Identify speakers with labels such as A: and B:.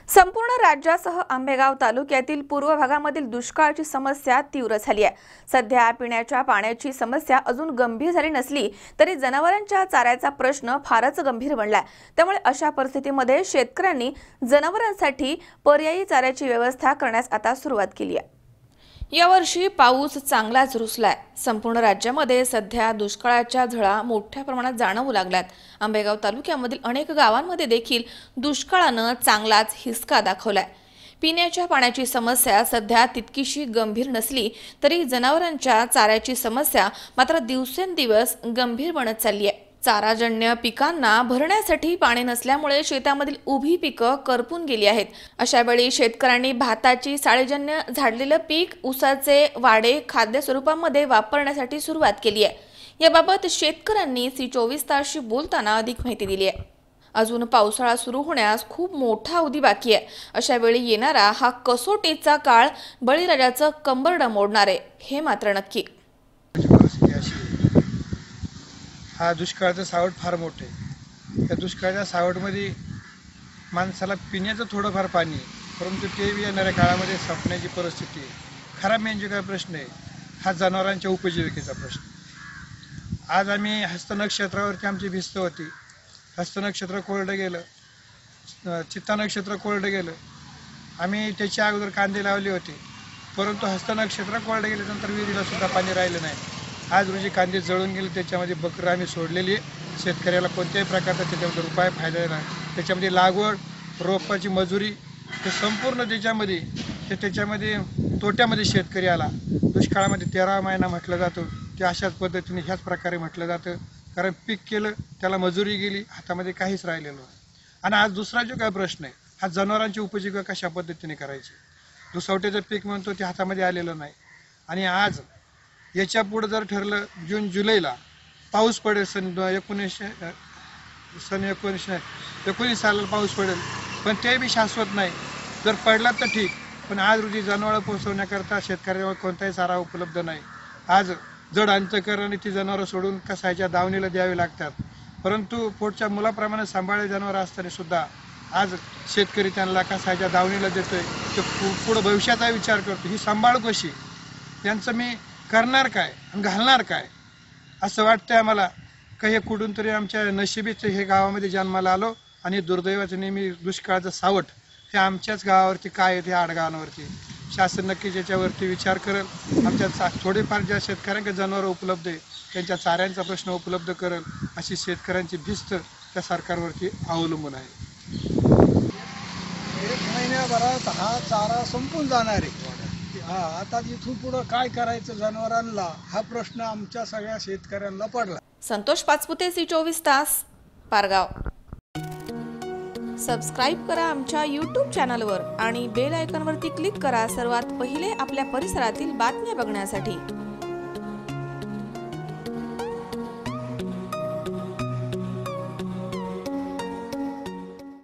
A: संपूर्ण राज्यासह आंबेगाव तालुक्यातील पूर्व भागामधील दुष्काळाची समस्या तीव्र झाली आहे। सध्या पिण्याच्या पाण्याची समस्या अजून गंभीर झाली नसली तरी जनावरांच्या चाऱ्याचा प्रश्न फारच गंभीर बनलाय। त्यामुळे अशा परिस्थितीमध्ये शेतकऱ्यांनी जनावरांसाठी पर्यायी चाऱ्याची व्यवस्था करण्यास आता सुरुवात केली आहे। यावर्षी पाऊस चांगलाच रुसलाय। संपूर्ण राज्यामध्ये सध्या दुष्काळाच्या झळा मोठ्या प्रमाणात जाणवू लागल्यात। आंबेगाव तालुक्यामधील अनेक गावांमध्ये देखील दुष्काळानं चांगलाच हिसका दाखवलाय। पिण्याच्या पाण्याची समस्या सध्या तितकीशी गंभीर नसली तरी जनावरांच्या चाऱ्याची समस्या मात्र दिवसेंदिवस गंभीर बनत चालली आहे। चाराजन्य पिकांना भरण्यासाठी पाणी नसल्यामुळे शेतामधील उभी पिकं करपून गेली आहेत। अशा वेळी शेतकऱ्यांनी भाताची साळेजन्य झाडलेलं पीक ऊसाचे वाडे खाद्य स्वरूपामध्ये वापरण्यासाठी सुरुवात केली आहे। याबाबत शेतकऱ्यांनी सी24 तासशी बोलताना अधिक माहिती दिली आहे। अजून पावसाळा सुरू होण्यास खूप मोठा अवधी बाकी आहे। अशा वेळी येणारा हा कसोटीचा काळ बळीराजाचं कंबरडं मोडणार आहे हे मात्र नक्की।
B: हा दुष्काळाचं सावट फार मोठं आहे। या दुष्काळाच्या सावटमध्ये माणसाला पिण्याचं थोडंफार पाणी आहे, परंतु ते येणाऱ्या काळामध्ये संपण्याची परिस्थिती आहे। खराब मेंढी काय प्रश्न आहे हा जनावरांच्या उपजीविकेचा प्रश्न। आज आम्ही हस्त नक्षत्रावरती आमची भिस्त होती। हस्त नक्षत्र कोरडं गेलं, चित्ता नक्षत्र कोरडं गेलं। आम्ही त्याच्या अगोदर कांदे लावले होते, परंतु हस्त नक्षत्र कोरडं गेल्यानंतर विहिरीला सुद्धा पाणी राहिलं नाही। आज रोजी कांदे जळून गेले, त्याच्यामध्ये बकरं आम्ही सोडलेली आहे। शेतकऱ्याला कोणत्याही प्रकारचा त्याच्यामध्ये रुपये फायदा नाही। त्याच्यामध्ये लागवड, रोपाची मजुरी हे संपूर्ण त्याच्यामध्ये तोट्यामध्ये शेतकरी आला। दुष्काळामध्ये 13 महिना म्हटलं जातं ते अशाच पद्धतीने ह्याच प्रकारे म्हटलं जातं, कारण पीक केलं त्याला मजुरी गेली, हातामध्ये काहीच राहिलेलं नाही। आणि आज दुसरा जो काय प्रश्न आहे हा जनावरांची उपजीविका कशा पद्धतीने करायची। दुसवट्याचं पीक म्हणतो ते हातामध्ये आलेलं नाही। आणि आज याच्या पुढे जर ठरलं जून जुलैला पाऊस पडेल, सन 1919 सालाला पाऊस पडेल, पण ते बी शाश्वत नाही। जर पडला तर ठीक, पण आज रोजी जनावरं पोहोचवण्याकरता शेतकऱ्यावर कोणताही चारा उपलब्ध नाही। आज जड अंतकरणाने ती जनावरं सोडून कसायच्या दावणीला द्यावी लागतात, परंतु पोटच्या मुलाप्रमाणे सांभाळले जनावरं असताना सुद्धा आज शेतकरी त्यांना कसायच्या दावणीला देतोय। तो पुढं भविष्याचा विचार करतो, ही सांभाळ कशी, त्यांचं मी करणार काय आणि घालणार काय असं वाटतंय आम्हाला। काही कुठून तरी आमच्या नशिबीच हे गावामध्ये जन्माला आलो आणि दुर्दैवाचं नेहमी दुष्काळाचं सावट हे आमच्याच गावावरती काय आहे ते आडगावांवरती। शासन नक्कीच याच्यावरती विचार करेल। आमच्या थोडेफार ज्या शेतकऱ्यांकडे जनावरं उपलब्ध आहे त्यांच्या चाऱ्यांचा प्रश्न उपलब्ध करेल अशी शेतकऱ्यांची भिस्त त्या सरकारवरती अवलंबून आहे।
C: 1 महिन्याभरात हा चारा संपून जाणार आहे। आता इथून पुढे काय करायचं जनावरांना हा प्रश्न आमच्या सगळ्या शेतकऱ्यांना पडला।
A: संतोष पाचपुते, सी24 तास, पारगाव। सबस्क्राइब करा आमच्या YouTube चॅनलवर आणि बेल आयकॉनवरती क्लिक करा सर्वात पहिले आपल्या परिसरातील बातम्या बघण्यासाठी।